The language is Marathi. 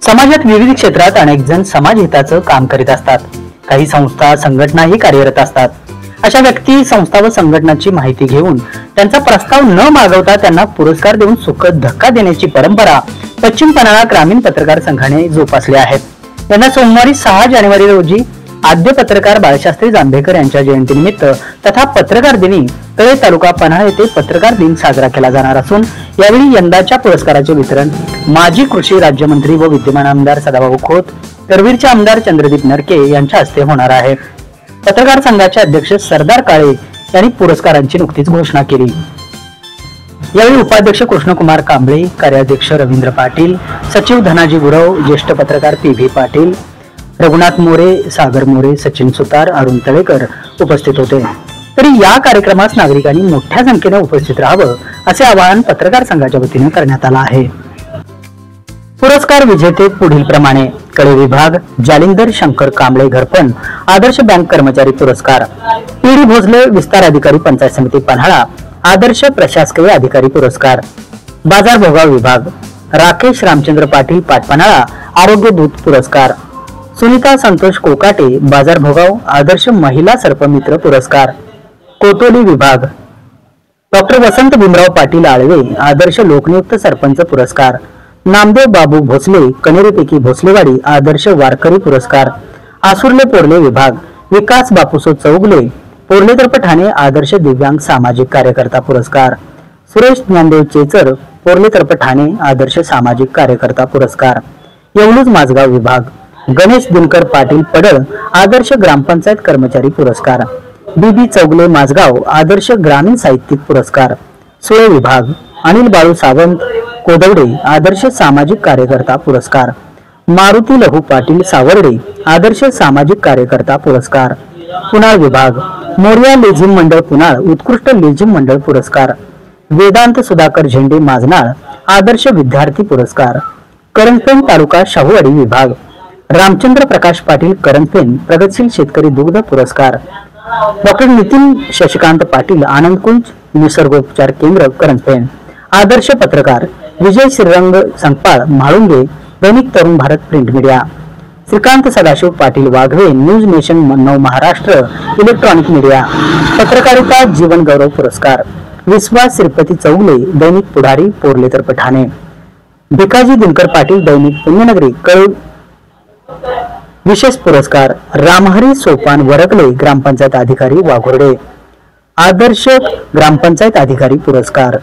समाजात विविध क्षेत्रात अनेक जण समाज हिताचं काम करीत असतात. काही संस्था संघटनाही कार्यरत असतात. अशा व्यक्ती संस्था व संघटनाची माहिती घेऊन त्यांचा प्रस्ताव न मागवता त्यांना पुरस्कार देऊन सुखद धक्का देण्याची परंपरा पश्चिम पन्हाळा ग्रामीण पत्रकार संघाने जोपासली आहे. यंदा सोमवारी 6 जानेवारी रोजी आद्य पत्रकार बाळशास्त्री जांभेकर यांच्या जयंतीनिमित्त तथा पत्रकार दिनी तळे तालुका पन्हाळा येथे पत्रकार दिन साजरा केला जाणार असून यावेळी यंदाच्या पुरस्काराचे वितरण माजी कृषी राज्यमंत्री व विद्यमान आमदार सदाभाऊ खोत, करवीरचे आमदार चंद्रदीप नरके यांच्या हस्ते होणार आहे. पत्रकार संघाचे अध्यक्ष सरदार काळे यांनी पुरस्कारांची नुकतीच घोषणा केली. यावेळी उपाध्यक्ष कृष्णकुमार कांबळे, कार्याध्यक्ष रवींद्र पाटील, सचिव धनाजी गुरव, ज्येष्ठ पत्रकार पी.व्ही. पाटील, रघुनाथ मोरे, सागर मोरे, सचिन सुतार, अरुण तळेकर उपस्थित होते. तरी या कार्यक्रमास नागरिकांनी मोठ्या संख्येने उपस्थित राहावं असे आवाहन पत्रकार संघाच्या वतीने करण्यात आलं आहे. पुरस्कार विजेते पुढील प्रमाणे: कळे विभाग जालिंदर शंकर कांबळे घरपण आदर्श बँक कर्मचारी पुरस्कार, पी.डी. भोसले विस्तार अधिकारी पंचायत समिती पन्हाळा आदर्श प्रशासकीय अधिकारी पुरस्कार, बाजार भोगाव विभाग राकेश रामचंद्र पाटील पाटपन्हाळा आरोग्य दूत पुरस्कार, सुनीता संतोष कोकाटे बाजार भोगाव आदर्श महिला सर्पमित्र पुरस्कार, कोतोली विभाग डॉक्टर वसंत भीमराव पाटील आळवे आदर्श लोकनियुक्त सरपंच पुरस्कार, नामदेव बाबू भोसले कनेरीपैकी भोसलेवाडी आदर्श वारकरी पुरस्कार, आसुर्ले पोर्ले विभाग विकास बापूसो चौगले पोर्ले तर्फे ठाणे आदर्श दिव्यांग सामाजिक कार्यकर्ता पुरस्कार, सुरेश ज्ञानदेव चेचर पोर्ले तर्फे ठाणे आदर्श सामाजिक कार्यकर्ता पुरस्कार, येवलूज माझगाव विभाग गणेश दिनकर पाटील पडळ आदर्श ग्रामपंचायत कर्मचारी पुरस्कार, बीबी चौगले माझगाव आदर्श ग्रामीण साहित्यिक पुरस्कार, सुळे विभाग अनिल बाळू सावंत कोदवडे आदर्श सामाजिक कार्यकर्ता पुरस्कार, मारुती लहू पाटील सावर्डे आदर्श सामाजिक कार्यकर्ता पुरस्कार, पुनाळ विभाग मोर्या लेझिम मंडळ पुनाळ उत्कृष्ट लेझिम मंडळ पुरस्कार, वेदांत सुधाकर झेंडे माजनाळ आदर्श विद्यार्थी पुरस्कार, करंजपेन तालुका शाहूवाडी विभाग रामचंद्र प्रकाश पाटील करंजपेन प्रगतशील शेतकरी दुग्ध पुरस्कार, डॉक्टर नितीन शशिकांत पाटील आनंदकुंज निसर्गोपचार केंद्र करंजपेन आदर्श पत्रकार विजय Shrirang Sangpal Mhalunge Dainik Tarun Bharat print media, Shrikant Sadashiv Patil Waghve News Nation Nav Maharashtra electronic media पत्रकारिता जीवन गौरव पुरस्कार, विश्वास श्रीपती चौगले दैनिक पुढारी पोर्ले तर्फे ठाणे, भिकाजी दिनकर पाटील दैनिक पुण्यनगरी कळ विशेष पुरस्कार, रामहरी सोपान वरकले ग्रामपंचायत अधिकारी वाघोर्डे आदर्श ग्रामपंचायत अधिकारी पुरस्कार,